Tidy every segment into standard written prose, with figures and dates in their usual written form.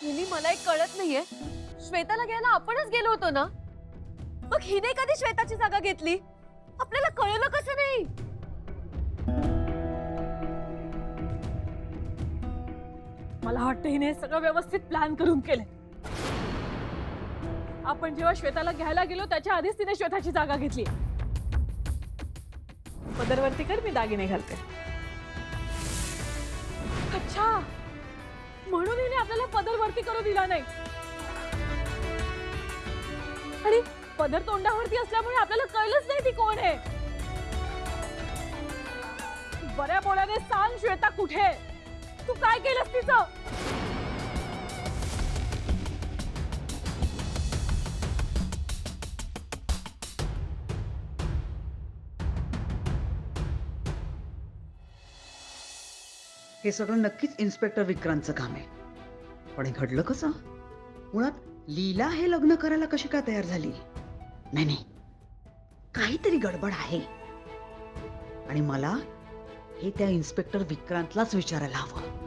हिने मला एक कळत नाहीये, श्वेताला घ्यायला आपणच गेलो होतो ना, मग हिने कधी श्वेताची जागा घेतली? आपल्याला कळलं कसं नाही? मला वाटतं हिने हे सगळं व्यवस्थित प्लॅन करून केले. आपण जेव्हा श्वेताला घ्यायला गेलो त्याच्या आधीच तिने श्वेताची जागा घेतली. पदरवरती कर, मी दागिने घालते. अच्छा, म्हणून हिने आपल्याला पदरवरती करू दिला नाही. आणि पदर तोंडावरती असल्यामुळे आपल्याला कळलंच नाही ती कोण आहे. बऱ्या बोळ्याने सांग श्वेता कुठे आहे? तू काय केलंस तिचं? हे सगळं नक्कीच इन्स्पेक्टर विक्रांतचं काम आहे. पण हे घडलं कसं? मुळात लीला हे लग्न करायला कशी काय तयार झाली? नाही नाही, काहीतरी गडबड आहे. आणि मला हे त्या इन्स्पेक्टर विक्रांतलाच विचारायला हवं.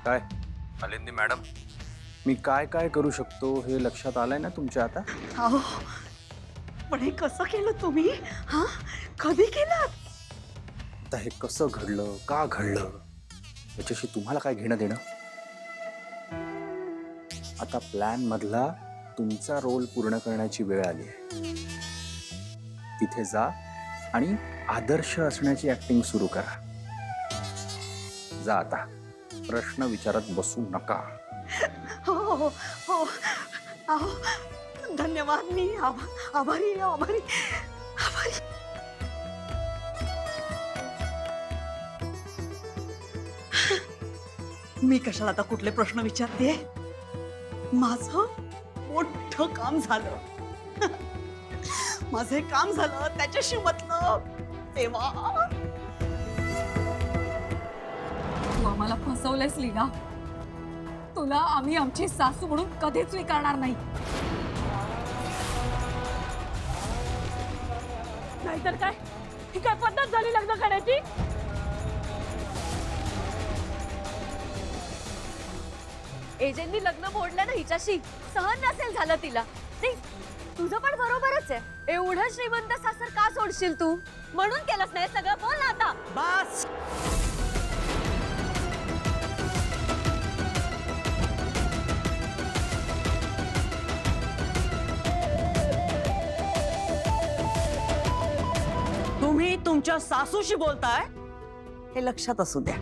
काय अलिंदी मॅडम, मी काय काय करू शकतो हे लक्षात आलंय ना तुमच्या आता? अहो, पण हे कसं केलं तुम्ही? हा, कधी केलं? आता हे कसं घडलं, का घडलं, याच्याशी तुम्हाला काय घेणं देणं? आता प्लॅन मधला तुमचा रोल पूर्ण करण्याची वेळ आली आहे. तिथे जा आणि आदर्श असण्याची ऍक्टिंग सुरू करा. जा आता, प्रश्न विचारत बसू नका. हो हो हो, अहो, धन्यवाद. मी आभारी आभारी आभारी. मी कशाला आता कुठले प्रश्न विचारते? माझं मोठं काम झालं. माझं हे काम झालं, त्याच्याशी मतलब तेव्हा. तू आम्हाला फसवलंयस लीला. तुला आम्ही आमची सासू म्हणून कधीच स्वीकारणार नाही. नाहीतर काय, ही काय पद्धत झाली लग्न करायची? एजंटनी लग्न मोडलं ना हिच्याशी, सहन नसेल झालं तिला. नाही, तुझं पण बरोबरच आहे. एवढं श्रीमंत सासर का सोडशील तू? म्हणून केलंस नाही सगळं. बोल ना आता. बस. तुम्ही तुमच्या सासूशी बोलताय हे लक्षात असू द्या.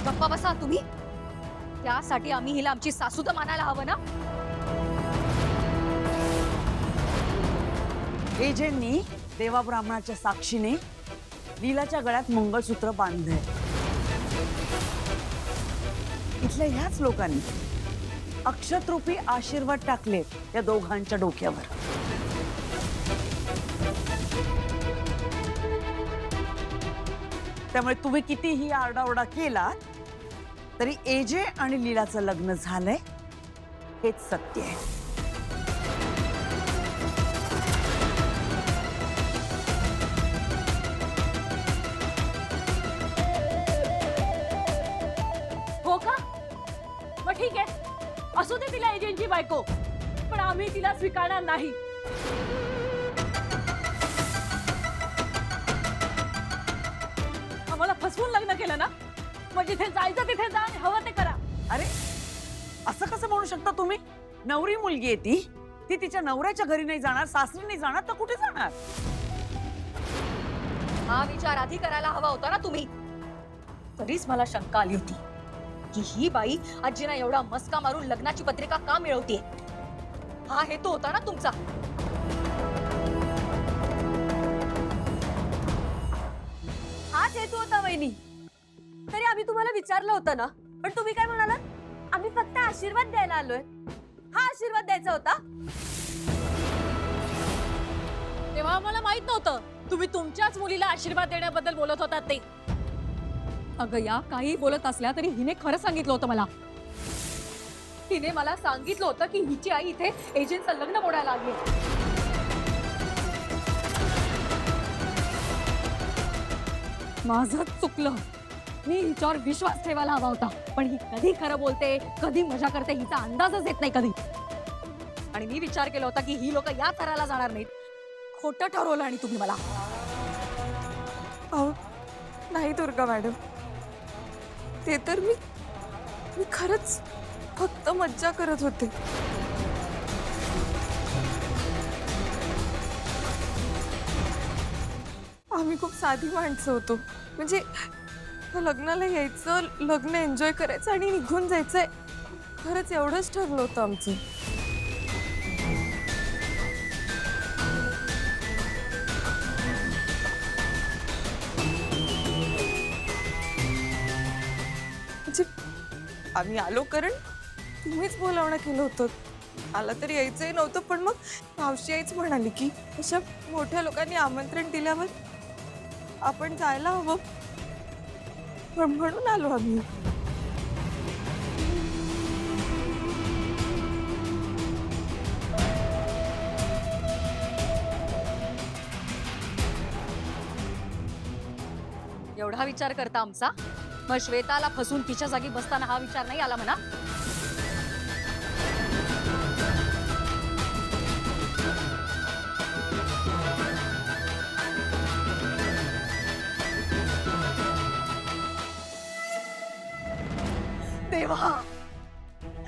गप्पा बसा तुम्ही. त्यासाठी आम्ही हिला आमची सासू तर मानायला हवं ना. एजंटनी देवा ब्राह्मणाच्या साक्षीने लीलाच्या गळ्यात मंगळसूत्र बांधलंय. इथल्या ह्याच लोकांनी अक्षतरूपी आशीर्वाद टाकले या दोघांच्या डोक्यावर. त्यामुळे तुम्ही कितीही आरडाओरडा केला तरी एजे आणि लीलाचं लग्न झालंय हेच सत्य आहे. हो का? मग ठीक आहे, असू दे तिला एजंटची बायको, पण आम्ही तिला स्वीकारणार नाही. आम्हाला फसवून लग्न केलं ना, मग जिथे जायचं तिथे जा आणि हवं ते करा. अरे, असं कसं म्हणू शकता तुम्ही? नवरी मुलगी आहे ती. ती तिच्या नवऱ्याच्या घरी नाही जाणार, सासरी नाही जाणार, तर कुठे जाणार? हा विचार आधी करायला हवा होता ना तुम्ही. तरीच मला शंका आली होती की ही बाई आजीना एवढा मस्का मारून लग्नाची पत्रिका का मिळवते. हा हेतू होता ना तुमचा. हाच हेतू होता वहिनी. तरी आम्ही तुम्हाला विचारलं होतं ना, पण तुम्ही काय म्हणालात? आम्ही फक्त आशीर्वाद द्यायला आलोय. हा आशीर्वाद द्यायचा होता? तेव्हा मला माहित नव्हतं तुम्ही तुमच्याच मुलीला आशीर्वाद देण्याबद्दल बोलत होतात ते. अगं या काही बोलत असल्या तरी हिने खरं सांगितलं होतं मला. तिने मला सांगितलं होतं की हिची आई इथे एजंटचं लग्न मोडायला आली. माझं चुकलं. मी हिच्यावर विश्वास ठेवायला हवा होता. पण ही कधी खरं बोलते कधी मजा करते हिचा अंदाजच येत नाही कधी. आणि मी विचार केला होता की ही लोक या थराला जाणार नाहीत. खोटं ठरवलं आणि तुम्ही मला. अहो नाही दुर्गा मॅडम, ते तर मी खरंच फक्त मज्जा करत होते. आम्ही खूप साधी माणसं होतो. म्हणजे लग्नाला यायचं, लग्न एन्जॉय करायचं आणि निघून जायचंय. खरंच एवढंच ठरलं होतं आमचं. म्हणजे आम्ही आलो कारण तुम्हीच बोलावणं केलं होतं. मला तर यायचंही नव्हतं, पण मग मावशी आईच म्हणाली की अशा मोठ्या लोकांनी आमंत्रण दिल्यावर आपण जायला हवं, पण म्हणून आलो आम्ही. एवढा विचार करता आमचा? मग श्वेताला फसून तिच्या जागी बसताना हा विचार नाही आला म्हणा? देवा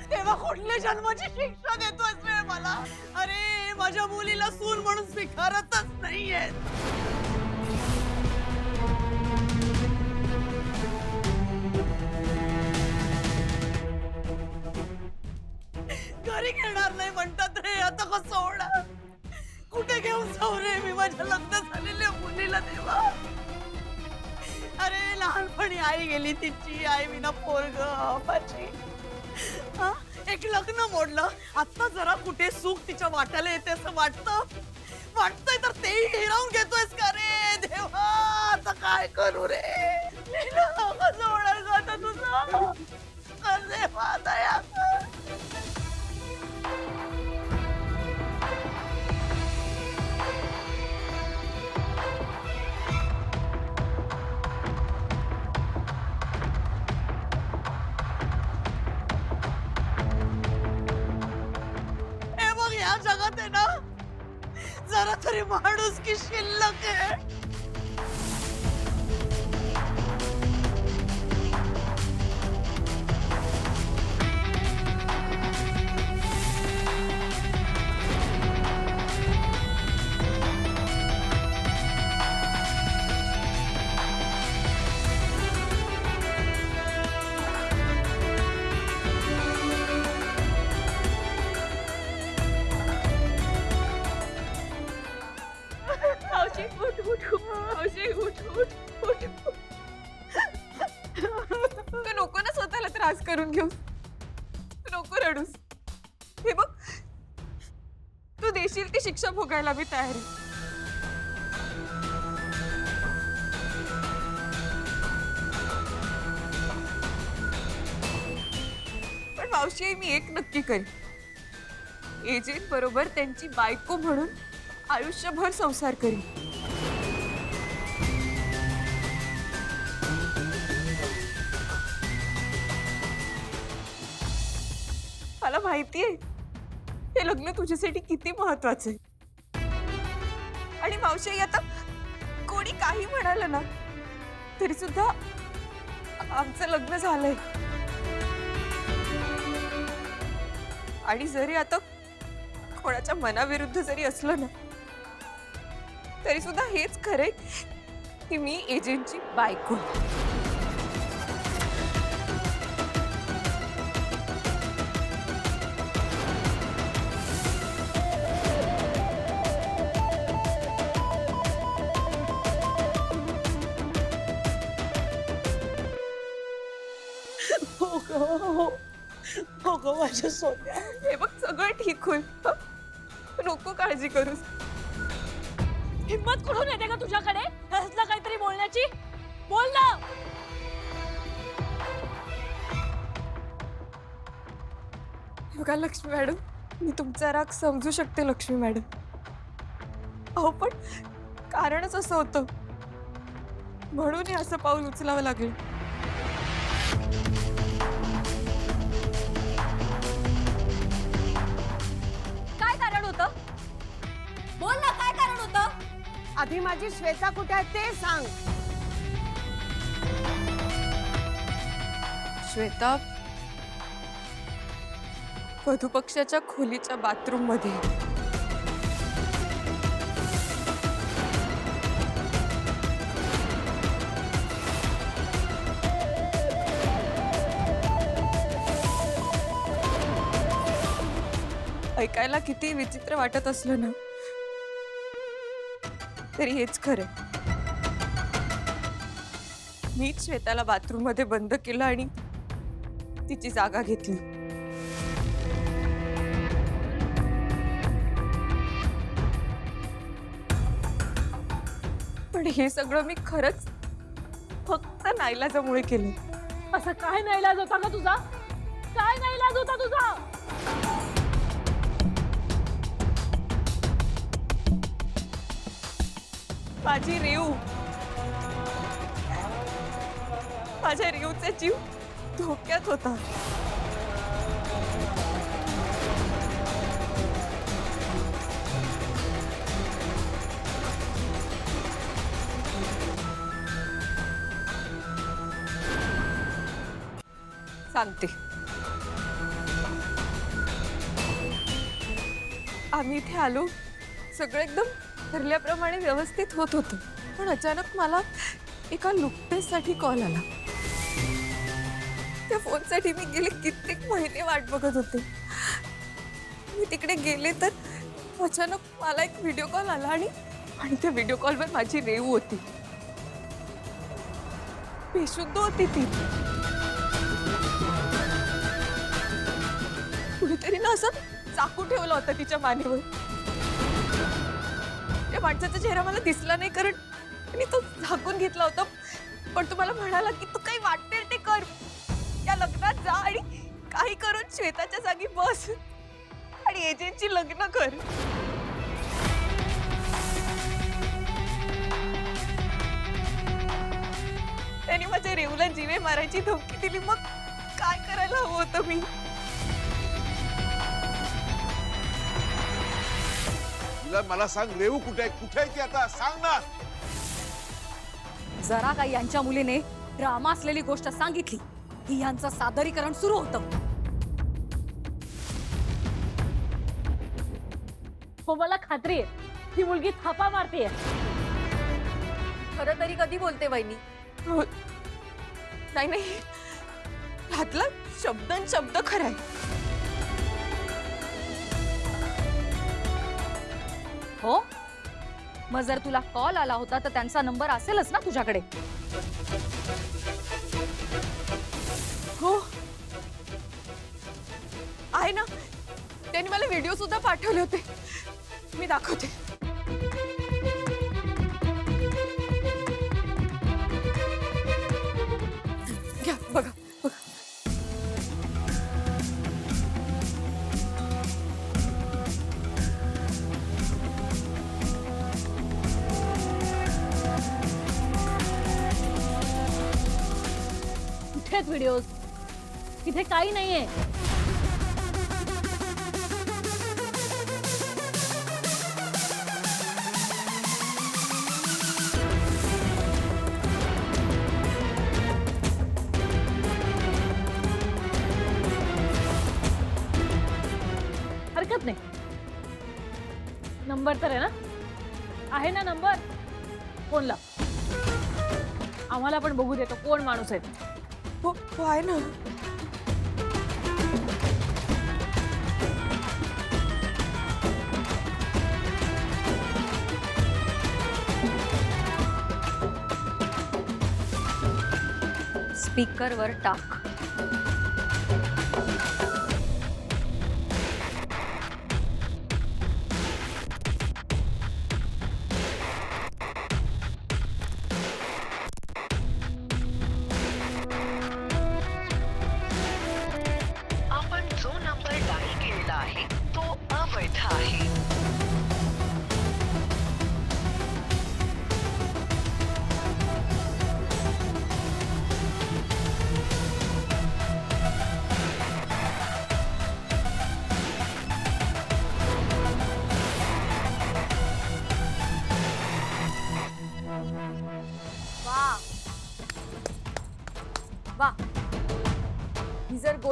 देवा, कुठल्या जन्माची शिक्षा देतोयस रे मला? अरे माझ्या मुलीला सून म्हणून स्वीकारतच नाहीये. घरी घेणार नाही म्हणतात रे, आता कसं होणार? कुठे घेऊन जाऊ रे मी माझ्या लग्न झालेल्या मुलीला देवा? अरे लहानपणी आई गेली तिची, आई विना पोरग बापाची. एक लग्न मोडलं, आता जरा कुठे सुख तिच्या वाट्याला येते असं वाटतंय तर तेही हिरावून घेतोयस का रे देवा? आता काय करू रे? कसं होणार ग आता तुझं? देवा दया कर. या जगात आहे ना जरा तरी माणूस की शिल्लक आहे. तू नको ना स्वतःला त्रास करून घेऊ. नको रडूस. हे बघ, तू देशील ती शिक्षा भोगायला मी तयार आहे. पण मावशी मी एक नक्की करेन, एजेंट बरोबर त्यांची बायको म्हणून आयुष्यभर संसार करीन. मला माहितीये हे लग्न तुझ्यासाठी किती महत्वाचं आहे. आणि मावशी आता कोणी काही म्हणालं ना तरी सुद्धा आमचं लग्न झालंय. आणि जरी आता कोणाच्या मनाविरुद्ध जरी असलं ना तरी सुद्धा हेच खरंय की मी एजंटची बायको. हो ग माझ्या सोन्या. हे बघ सगळं ठीक होईल. हं? नको काळजी करूस. हिम्मत कुठून येते का तुझ्याकडे असलं काहीतरी बोलण्याची? बोल ना. बघा लक्ष्मी मॅडम, मी तुमचा राग समजू शकते लक्ष्मी मॅडम. अहो पण कारणच असं होतं, म्हणून हे असं पाऊल उचलावं लागलं. काय कारण होतं? बोल ना, काय कारण होतं? आधी माझी श्वेता कुठे आहे ते सांग. श्वेता वधूपक्षाच्या खोलीच्या बाथरूम मध्ये. ऐकायला किती विचित्र वाटत असलं ना, तरी हेच खरं. मीच श्वेताला बाथरूम मध्ये बंद केलं आणि तिची जागा घेतली. पण हे सगळं मी खरंच फक्त नाईलाजामुळे केलं. असं काय नाईलाज होता का तुझा? काय नाईलाज होता तुझा? माझी रेऊ, माझ्या रेऊचा जीव धोक्यात होता. सांगते. आम्ही इथे आलो, सगळं एकदम ठरल्याप्रमाणे व्यवस्थित होत होतं. पण अचानक मला एका लुकटेससाठी कॉल आला. त्या फोनसाठी मी गेले कित्येक महिने वाट बघत होते. मी तिकडे गेले तर अचानक मला एक व्हिडिओ कॉल आला आणि त्या व्हिडिओ कॉलवर माझी रेऊ होती. बेशुद्ध होती ती. कुणीतरी ना असं चाकू ठेवला होता तिच्या मानेवर. त्या माणसाचा चेहरा मला दिसला नाही, कारण आणि तो झाकून घेतला होता. पण तुम्हाला म्हणाला की तू काही वाटते ते कर, या लग्नात जा आणि काही करून श्वेताच्या जागी बस आणि एजंटची लग्न कर. त्यांनी माझ्या रेऊला जीवे मारायची धमकी दिली. मग काय करायला हवं होतं मी? मला सांग, रेऊ कुठे आहे? कुठे आहे ती आता? सांग ना. जरा काही यांच्या मुलीने ड्रामा असलेली गोष्ट सांगितली की यांचं सादरीकरण सुरू होतं. हो, मला खात्री आहे ही मुलगी थापा मारतेय. खरं तरी कधी बोलते वहिनी? हो. नाही नाही, ह्यातला शब्दन शब्द खराय. हो, मग जर तुला कॉल आला होता तर त्यांचा नंबर असेलच ना तुझ्याकडे? हो आहे ना. त्यांनी मला व्हिडिओ सुद्धा पाठवले होते, मी दाखवते. घ्या बघा बघा. कुठेच व्हिडिओज? तिथे काही नाहीये. हरकत नाही, नंबर तर आहे ना नंबर? फोन लाव, आम्हाला पण बघू देतो कोण माणूस आहे. हो हो आहे ना. स्पीकरवर टाक.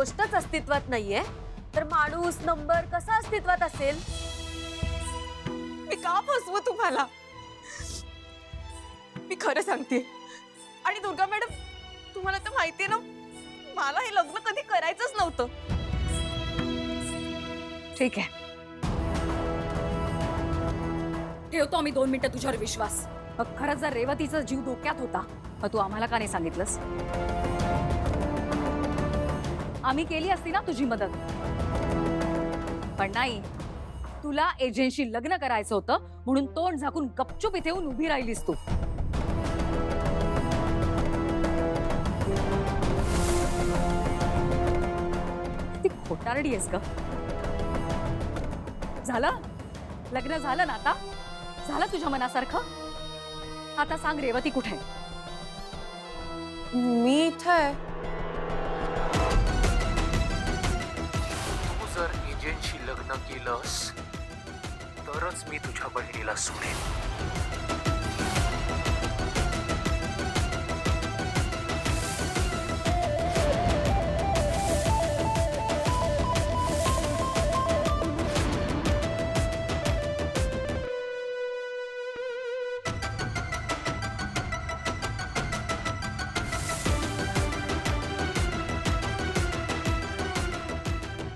गोष्टच अस्तित्वात नाहीये तर माणूस नंबर कसा अस्तित्वात असेल? मी का फसवू तुम्हाला? मी खरं सांगते. आणि दुर्गा मॅडम, तुम्हाला तर माहितीये ना, मला हे लग्न कधी करायचंच नव्हतं. ठीक आहे, ठेवतो आम्ही 2 मिनिटं तुझ्यावर विश्वास. मग खरंच जर रेवतीचा जीव धोक्यात होता मग तू आम्हाला का नाही सांगितलंस? आम्ही केली असती ना तुझी मदत. पण नाही, तुला एजंटशी लग्न करायचं होतं म्हणून तोंड झाकून गपचूप इथे येऊन उभी राहिलीस तू. ती खोटारडी आहेस का? झालं लग्न, झालं ना आता? झालं तुझ्या मनासारखं? आता सांग, रेवती कुठे आहे? मी इथं आहे. तू जर एजंटशी लग्न केलंस तरच मी तुझ्या बहिणीला सोडेन.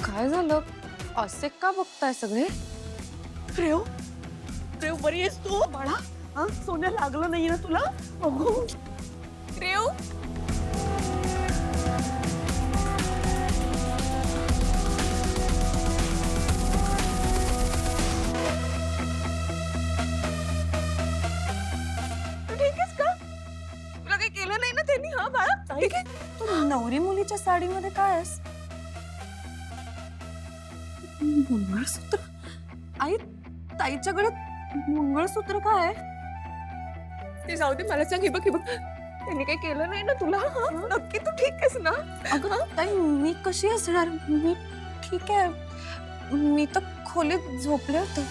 काय झालं? असे का बघताय सगळे? रेव रेव, बरी आहेस तू बाळा? हा, सोन्या लागलं नाही ना तुला? अगो रेव, तू ठीक आहेस का? तुला काही केलं नाही ना त्यांनी? हा बाळा ठीक आहे? तू नवरी मुलीच्या साडीमध्ये काय आहेस? मंगळसूत्र? आई, ताईच्या गळ्यात मंगळसूत्र काय आहे? ते जाऊ दे, मला सांग. हे बघ, त्यांनी काही केलं नाही ना तुला? हा? नक्की तू ठीक आहेस ना? अगं ताई, मी कशी असणार? मी ठीक आहे. मी तर खोलीत झोपले होते.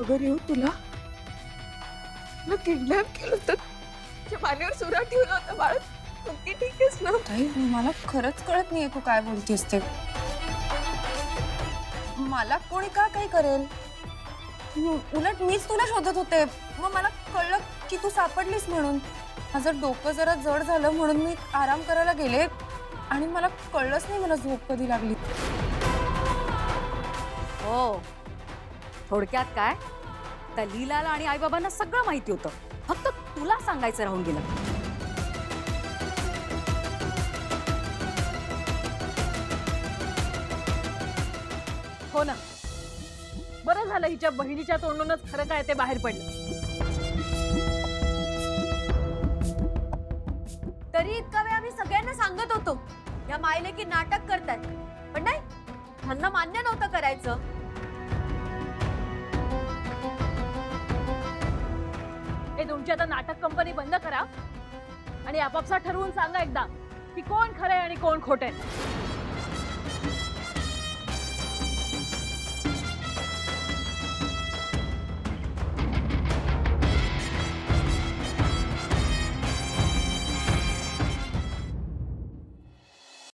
अगर येऊ तुला किडनॅप केलं तर मानेवर सुरा ठेवला होता. बाळ, नक्की ठीक आहेस ना? ताई, मला खरंच कळत नाहीये तू काय बोलतेस ते. मला कोणी का काही करेल? उलट मीच तुला शोधत होते. मग मला कळलं की तू सापडलीस म्हणून. माझं डोकं जरा जड झालं म्हणून मी आराम करायला गेले आणि मला कळलंच नाही मला झोप कधी लागली. हो, थोडक्यात काय, त्या लीलाला आणि आईबाबांना सगळं माहिती होतं, फक्त तुला सांगायचं राहून गेलं. हो ना, बरं झालं हिच्या बहिणीच्या तोंडूनच खरं काय ते बाहेर पडलं. तरी इतका वेळ आम्ही सगळ्यांना सांगत होतो या मायले की नाटक करतात, पण नाही, ह्यांना मान्य नव्हतं करायचं. हे तुमची आता नाटक कंपनी बंद करा आणि आपापसात ठरवून सांगा एकदा की कोण खरंय आणि कोण खोटंय.